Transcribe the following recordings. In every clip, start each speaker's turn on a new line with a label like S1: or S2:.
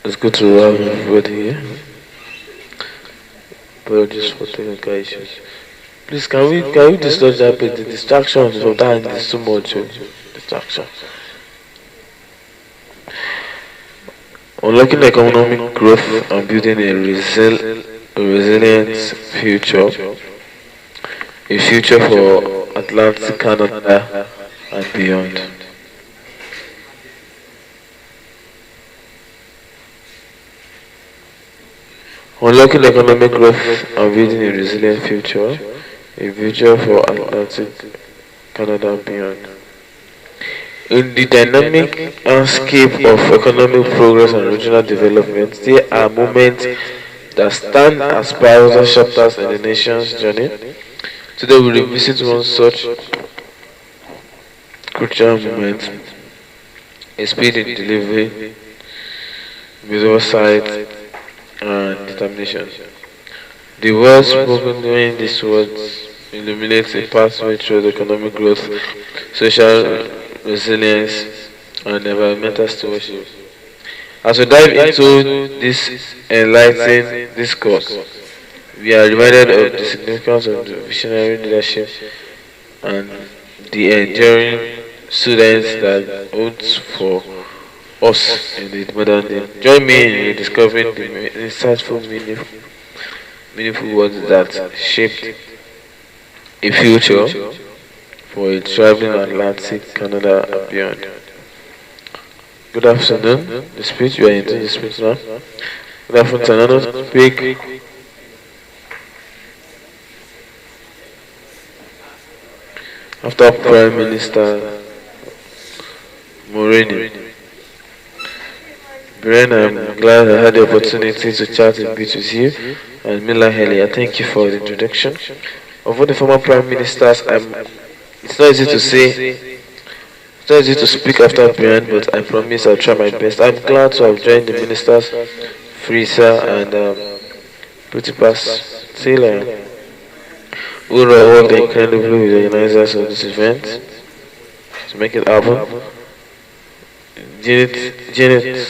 S1: It's good to have everybody here. Apologies for technical issues. Please, can we discuss that bit? The distractions of that is too much. Distraction. Unlocking economic growth and building a resilient future, a future for Atlantic Canada and beyond. Unlocking economic growth and building a resilient future, a future for Atlantic Canada and beyond. In the dynamic landscape of economic progress and regional development, there are moments that stand as pivotal chapters in the nation's journey. Today we revisit one such crucial moment, a speed in delivery with oversight and determination. The words spoken during these words illuminate a pathway through economic growth, social resilience, and environmental stewardship. As we dive into this enlightening discourse, we are reminded of the significance of the visionary leadership and the enduring students that holds for us in the modern day. Join me in discovering the insightful, meaningful words that shaped a future for a thriving Atlantic Canada and beyond. Good afternoon. The speech we are into the speech now. Good afternoon. Another speak after Prime Minister Morini. Brian, I'm glad I had the opportunity to chat a bit with you. And Mila Haley, I thank you for the introduction. Of all the former Prime Ministers, it's not easy to say, it's not easy to speak after Brian, but I promise I'll try my best. I'm glad to have joined the ministers, Frisa and Putipas Taylor, who worked incredibly with the organizers of this event to make it happen. Janet,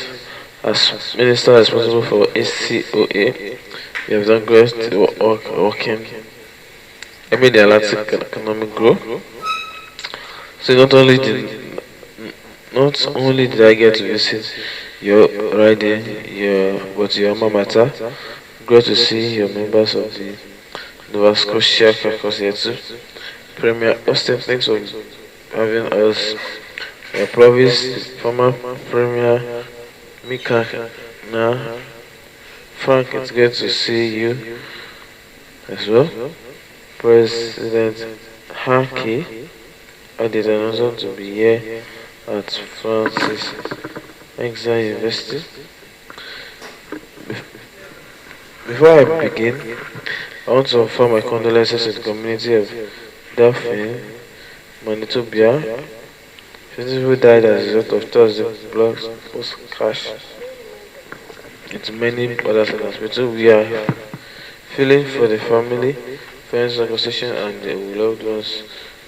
S1: as minister responsible for ACOA, we have done great work working. I mean the Atlantic economic growth. So not only did I get to visit your riding, but your alma mater. Great to see your members of the Nova Scotia caucus here too. Premier Austin, thanks for having us. Your province, former Premier Mika. Now, Frank, it's great to see you as well. President Haki, I did announce to be here at Francis Xavier University. Before I begin, I want to offer my condolences to the community of Dauphin, Manitoba. 50 people died as a result of Thursday bus crash. It's many others in the hospital. We are feeling for the family, friends, association, and the loved ones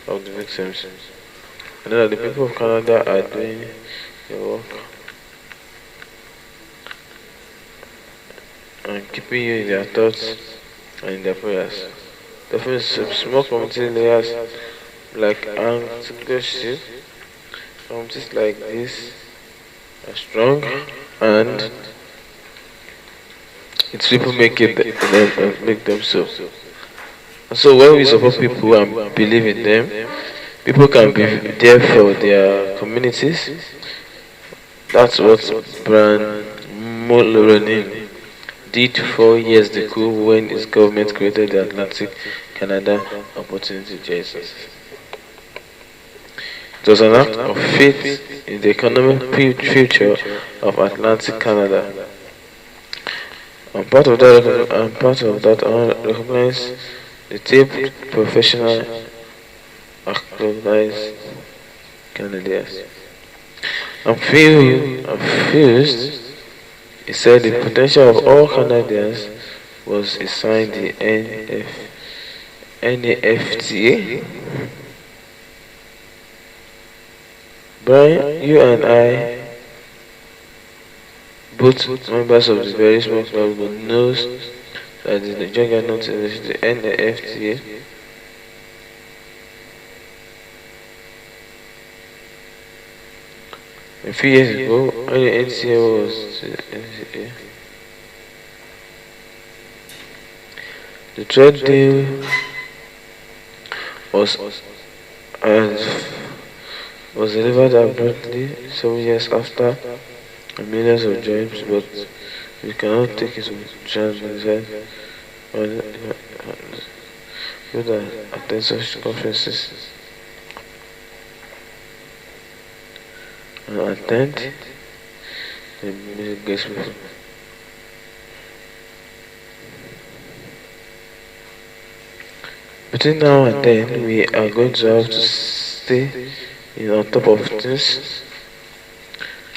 S1: of the victims. I know that the people of Canada are doing their work and keeping you in their thoughts and in their prayers. Definitely, some small community layers like Antigua, communities like this are strong, and it's people make make them so. And so when we support people and believe in them, people can be there for their communities. That's what Brian Mulroney did 4 years ago when his government created the Atlantic Canada Opportunity Jesus. It was an act of faith in the economic future of Atlantic Canada. And part of that, I recognize the tape professional recognized Canadians. I'm fused. He said the potential of all Canadians was assigned the NAFTA. Brian, you and I both members of the very small club but knows that the juggernaut is the NFTA. A few years ago, when the NCA was the trade deal was and was delivered abruptly 7 years after millions of jobs, but we cannot take it with chance with attend such conferences and attend the music guest people. Between now and then, we are going to have to stay on top of things.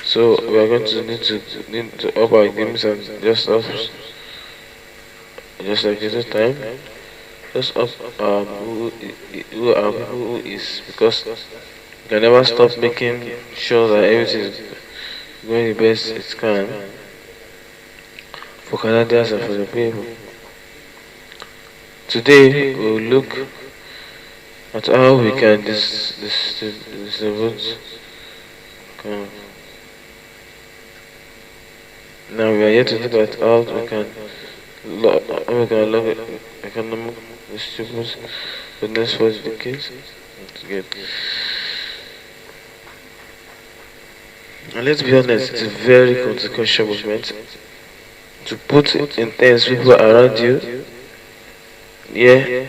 S1: So we are going to need to up our games and just up, just like this time, just up who are people who is, because you can never stop making sure that everything is going the best it can for Canadians and for the people. Today we will look at how we can distribute. Now we are yet to look at how we can log economic distribute the next 4 decades. And let's be honest, it's a very consequential movement. To put it in terms, people around you, yeah,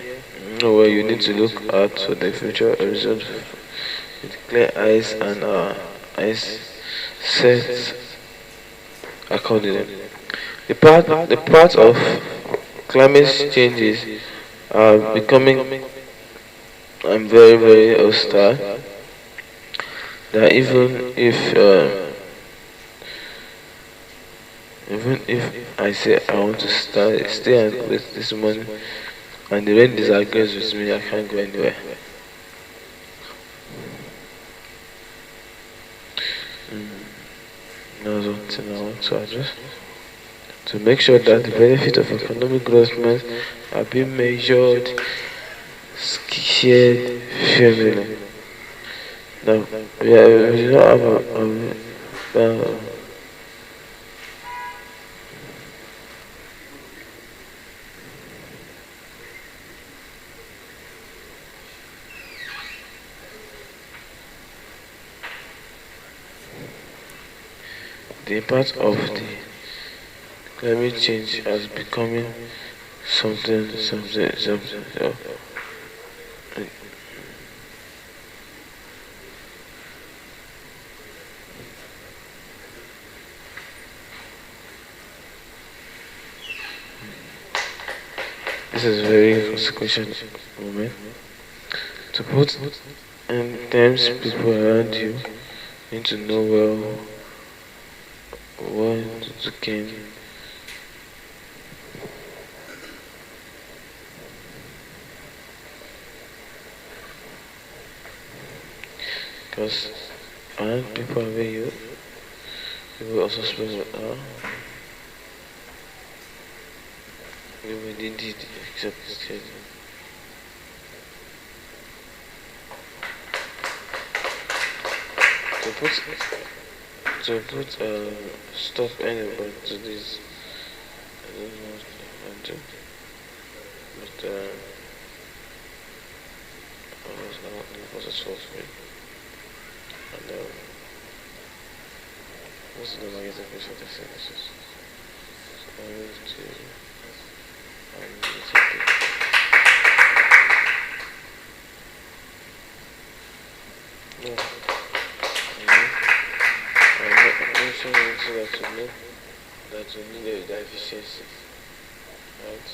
S1: where you need to look at for the future result with clear eyes and eyes set accordingly. The part of climate changes are becoming very very hostile. That even if I say I want to stay and with this money and the rain disagrees with me, I can't go anywhere. That's one thing I want to address. To make sure that the benefit of economic growth are being measured, shared fairly. Now, we do not have the impact of the climate change as becoming something. This is a very consequential moment. To put in terms, people around you need to know well what to gain. Because around people around you will also spend you will indeed accept it. To put stop anybody to this, I don't know what I want to, but I was not the process for free, and what's the negative for the services? So I move to no. I'm also that to know that you need the efficiency, right?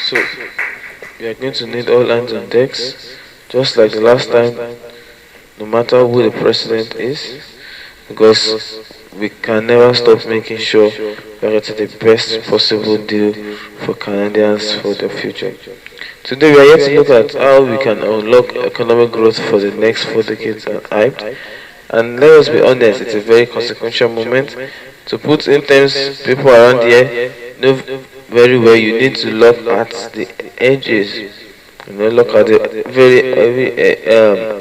S1: So we are going to need all hands on decks, just like the last time, no matter who the president is, because we can never stop making sure we are getting the best possible deal for Canadians for the future. Today we are here to look at how we can unlock economic growth for the next 4 decades and hyped. And let us be honest, it's a very consequential moment. To put in terms, people around here know very well you need to look at the edges, look at the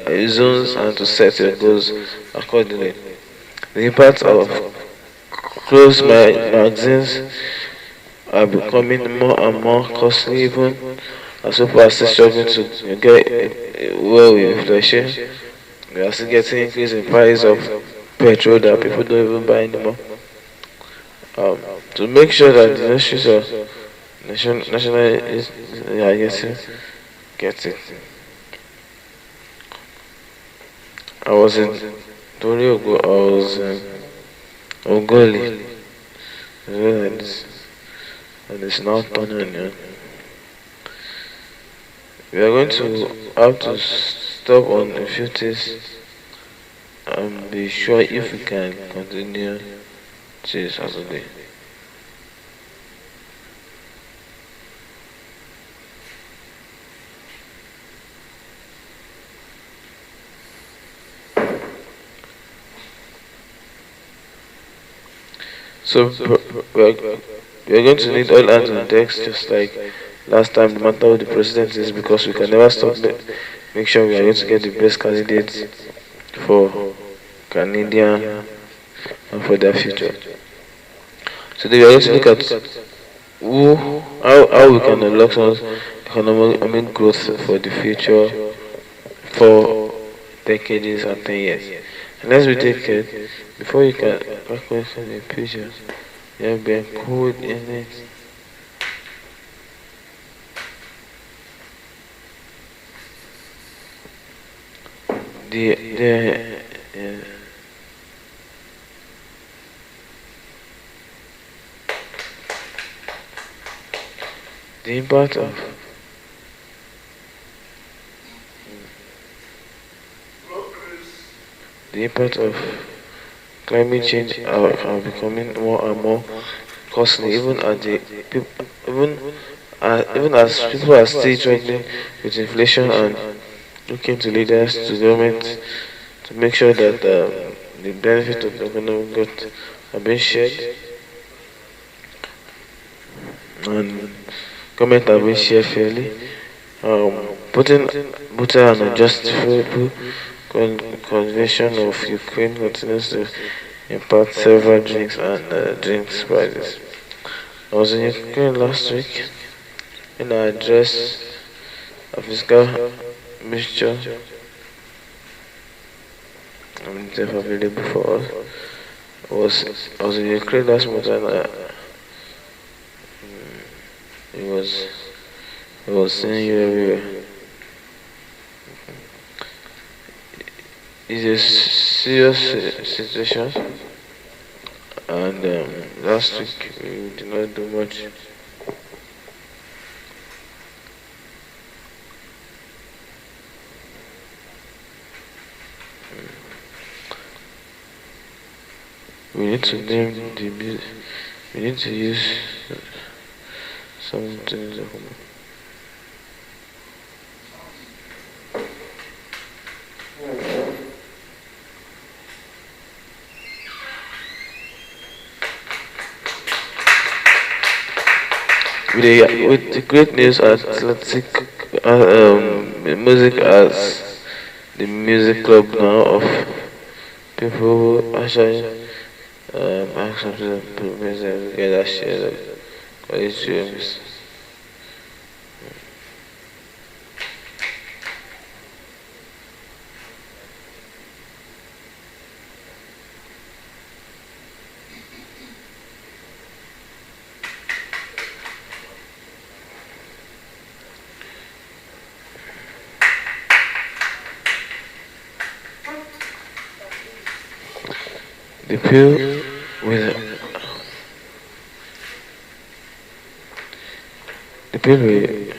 S1: very zones and to set your goals accordingly. The impact of closed magazines are becoming more and more costly even as people are still struggling to get well with inflation. We are still getting increase in price of petrol that people don't even buy anymore. To make sure that the industries of national is yeah, get it. I was in Toriogo, I was in Ogoli, and it's now turning. Yeah. We are going to have to stop on a few things and be sure if we can continue till Saturday. So we are going to need all hands on decks, just like last time, no matter who the president is, because we can never stop make sure we are going to get the best candidates for Canadian and for their future. Today we are going to look at how we can unlock some economic growth for the future for decades and 10 years. And let's be taken before you can request the picture. You have been code in it. The the impact of the impact of climate change are becoming more and more costly, even as the people, even as people are still struggling with inflation and looking to leaders, to government, to make sure that the benefit of economic growth are being shared, and government are being shared fairly. Putting an unjustifiable convention of Ukraine continues to impact several drinks and drinks prices. I was in Ukraine last week and I addressed a physical mixture available for us. I was in Ukraine last month and it was seeing you everywhere. It's a serious situation, and last week we did not do much. We need to name the music. We need to use something. With the great news athletic music as the music club now of people who actually accept the music together share the college dreams. The pill with bill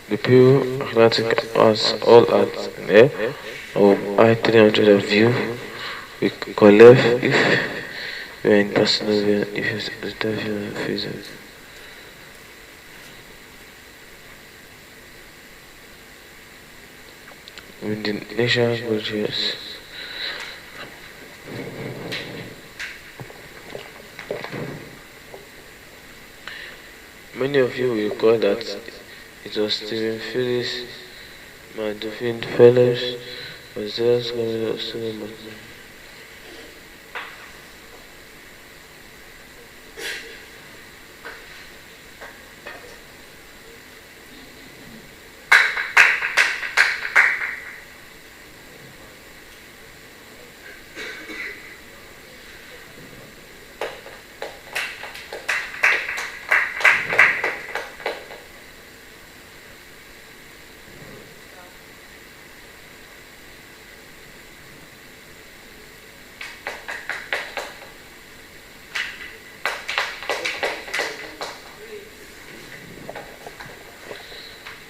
S1: the pure Atlantic has all at an air of I-300 of view. We collect if we are in Barcelona, if it's interview visa. With the national budgets. Many of you will recall that it was Stephen Phillips, Madufin Fellows, was the last governor of Solomon.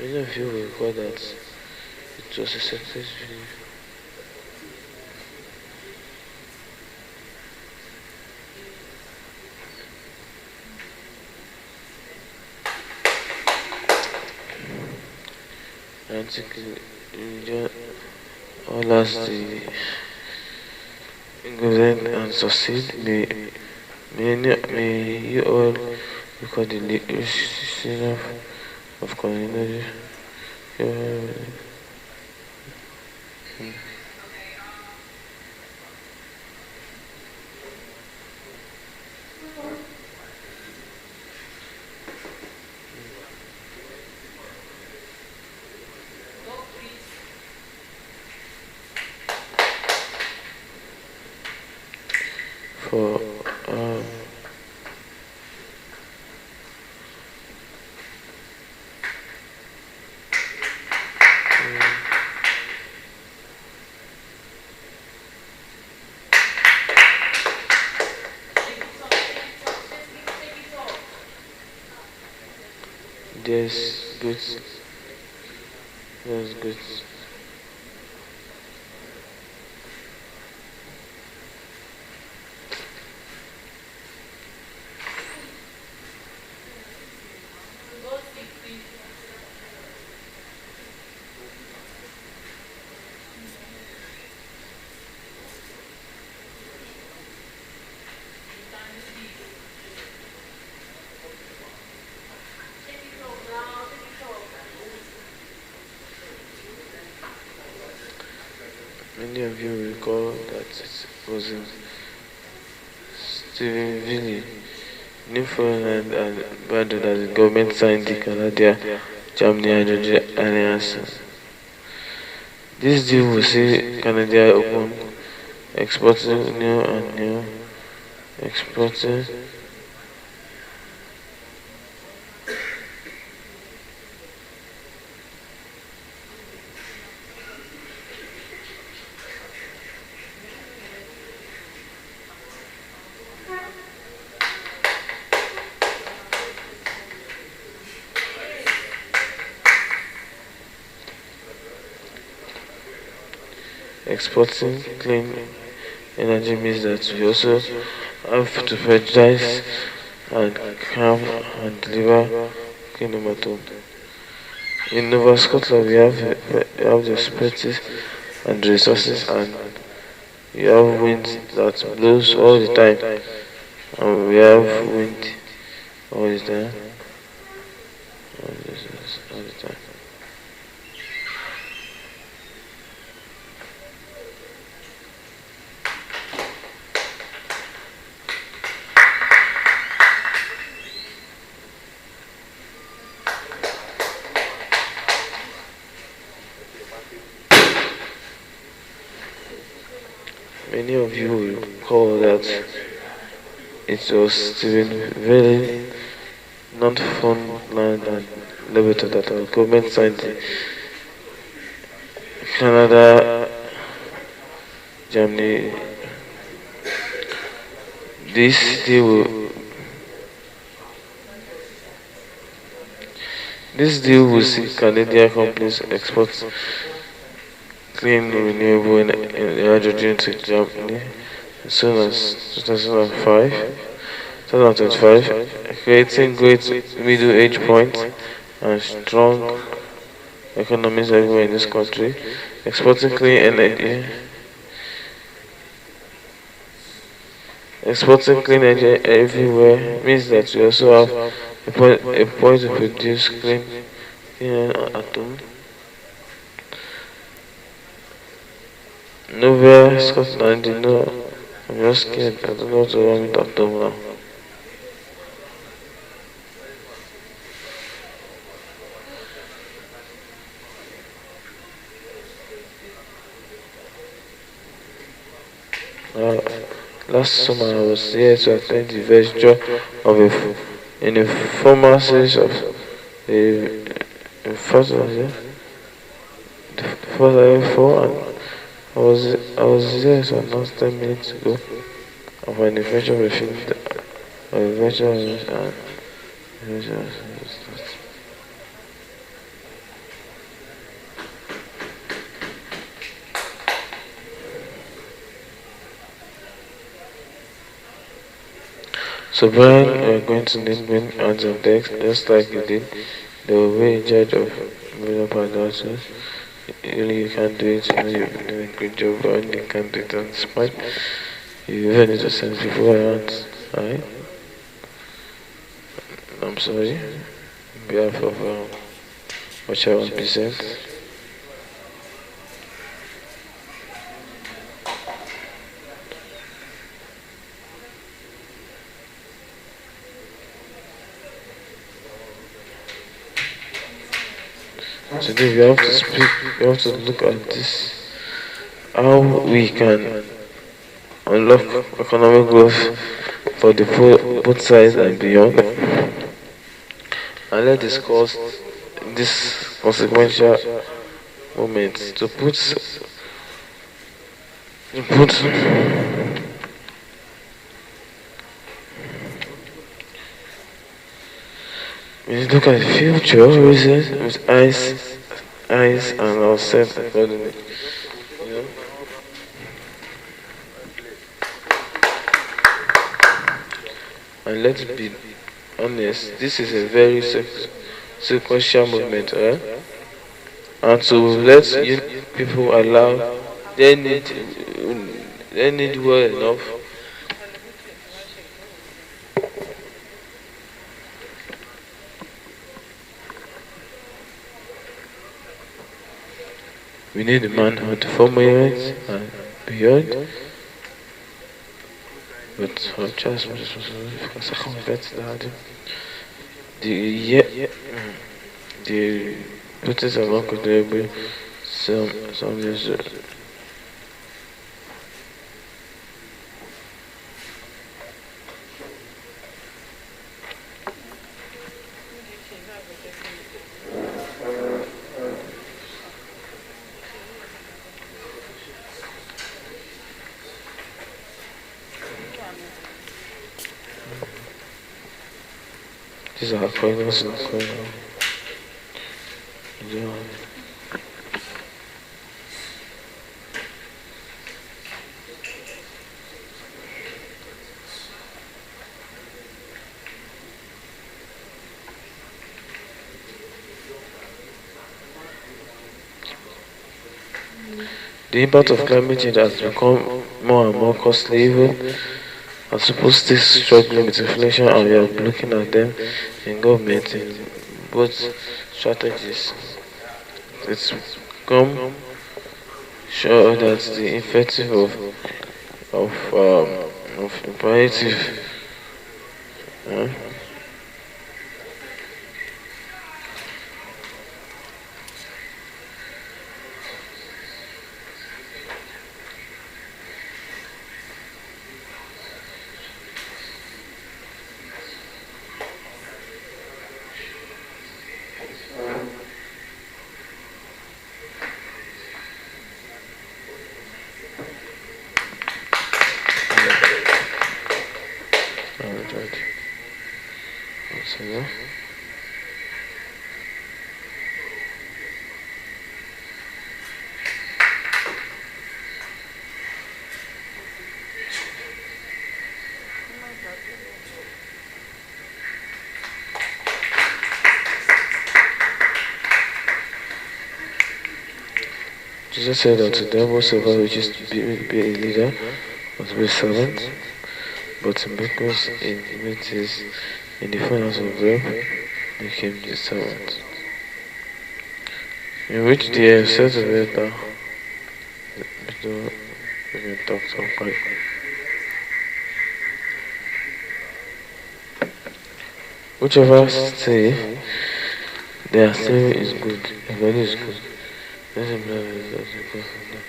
S1: Many of you will recall that it was a success video. Antique all as the ingredient and succeed. May you all recall the listener of community. For there's good, there's good. Many of you recall that it was in Stephenville, Newfoundland and Labrador that the government signed the Canada-Germany Hydrogen Alliance. This deal will see Canada open exporting new and new exporting exporting clean energy means that we also have to purchase and calm and deliver clean water. In Nova Scotland, we have the expertise and resources, and we have wind that blows all the time, and we have wind all the time, all the time. Many of you will recall that it was Stephen Valley, Newfoundland and Labrador that our government signed the Canada Germany This deal will this deal will see Canadian companies export clean renewable hydrogen to Germany as soon as 2025, creating great middle age points and strong economies everywhere in this country. Exporting clean energy, exporting clean energy everywhere means that we also have a point to produce clean at home. Nowhere, Scotland, I'm just scared. I don't know what to run with at home now. Uh, Last summer I was here to attend the vesture of in a former series of a first was here, the first I ever for, and I was there so not 10 minutes ago of an adventure of a film of a venture and so Brian, we're going to need men hands on deck just like you did. They will be in charge of moving up and down. So really you can't do it, you've been doing a great job, but only you can't do it on the spot. You even need to send people around, alright? I'm sorry, on behalf of what I want to present. Today we have to look at this, how we can unlock economic growth for the both sides and beyond. And let's discuss this consequential moment to put we look at the future reason with eyes and ourselves accordingly. You know? And let's be honest, this is a very sequential movement, right? And to let people allow they need well enough. We need a manhood for moments and beyond. But I'll try as much as possible because I can't get that. The protests are not considerable. Some years. These are coins and coins. Yeah. The impact of climate change has become more and more costly even as people still struggling with inflation and we are looking at them in government in both strategies. It's become sure that the effective of imperative qualified. So now, Jesus said unto them, whatsoever wishes to be a leader must be a servant, but in because in Metis, in the finance of realm, became the servant. In which they have said to later, we can talk so quite. Whichever say their theory is good, the value is good, doesn't matter if that's a good for them.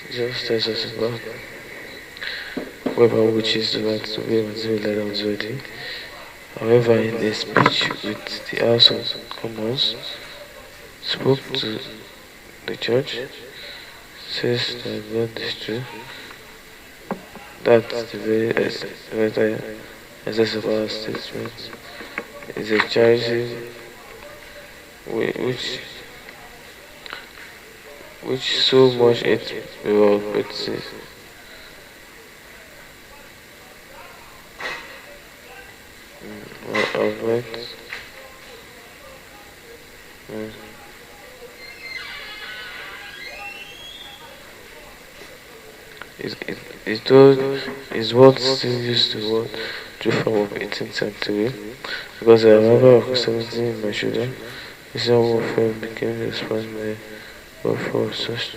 S1: Just tells us about whoever wishes to write to be material leader was ready. However, in a speech with the House of Commons, spoke to the church, says that God is true, that the very essence of our statement is a charity which so much it will but of it. It told is what still used to word true form of 18th century because I remember of 17 in my shoulder. This warfare became the response for such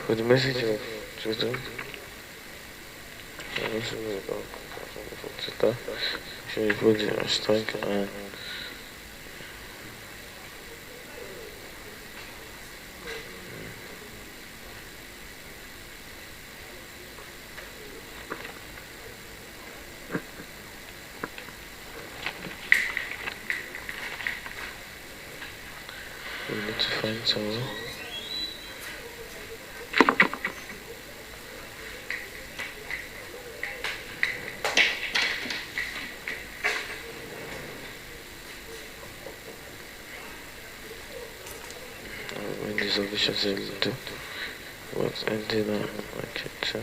S1: for the message of children. I also know about Twitter. Should we put the hashtag and we need to find someone. When this official said to what's ending up like it.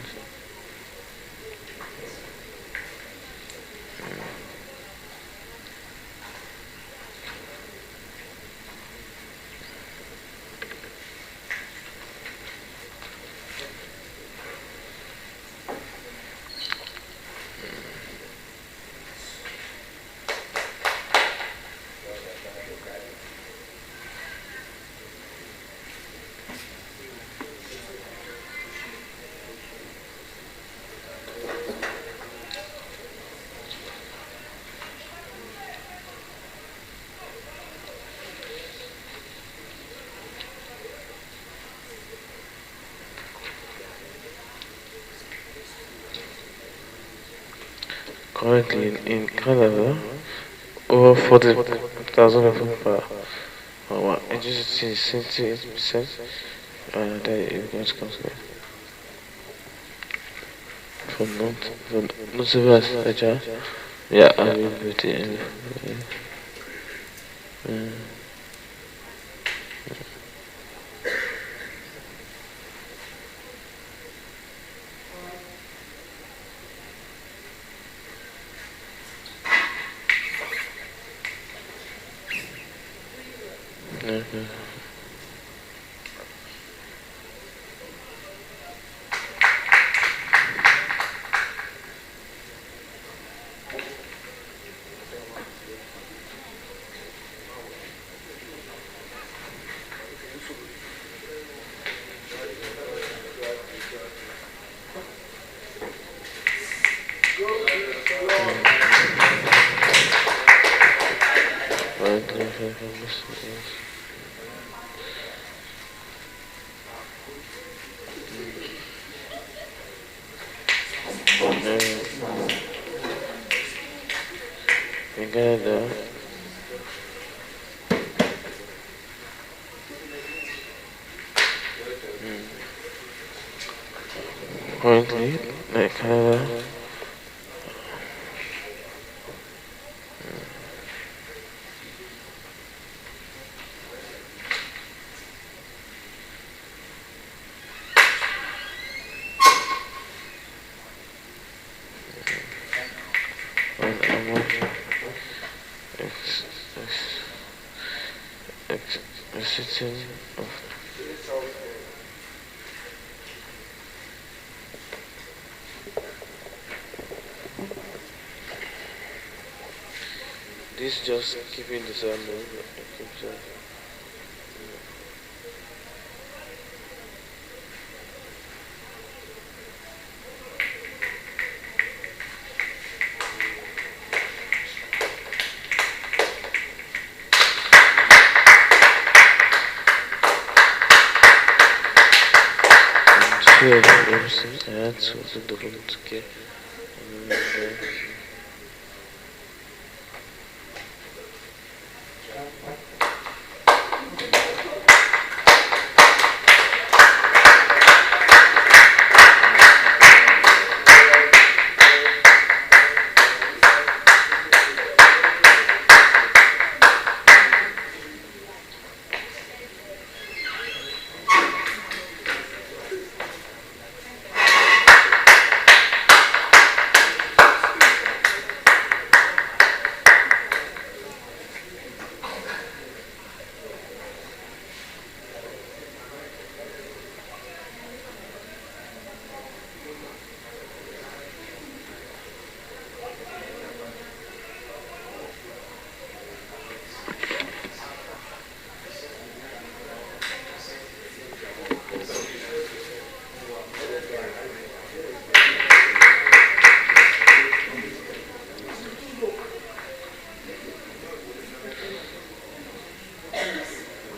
S1: Currently in Canada, over 40,000 people per hour. Electricity is 78%, and it going to come from not so fast, yeah, I will put it in. in Canada, currently, like Canada, and ex, exiting of this just keeping the sound on. Fear of everything, I had to take the phone to care.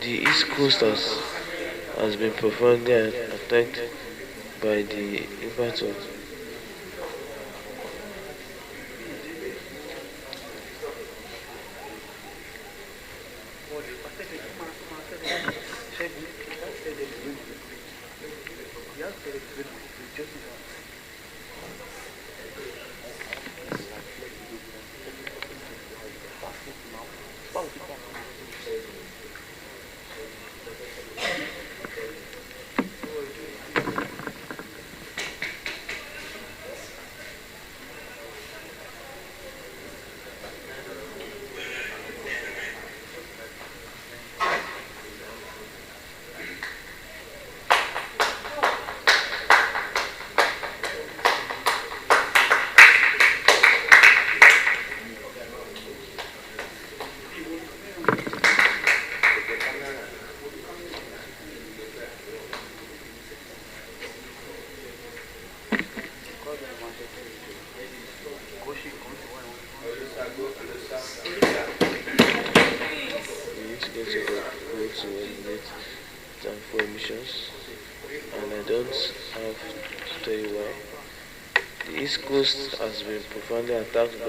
S1: The East Coast has been profoundly attacked by the impact of we need to get to go to eliminate harmful emissions, and I don't have to tell you why. The East Coast has been profoundly attacked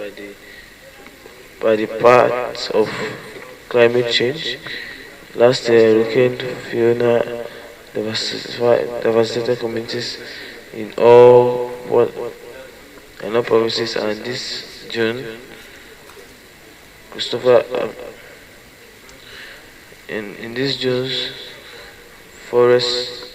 S1: by the part of climate change. Last year, Hurricane Fiona devastated communities in all provinces, and this June, Christopher, in this June's forest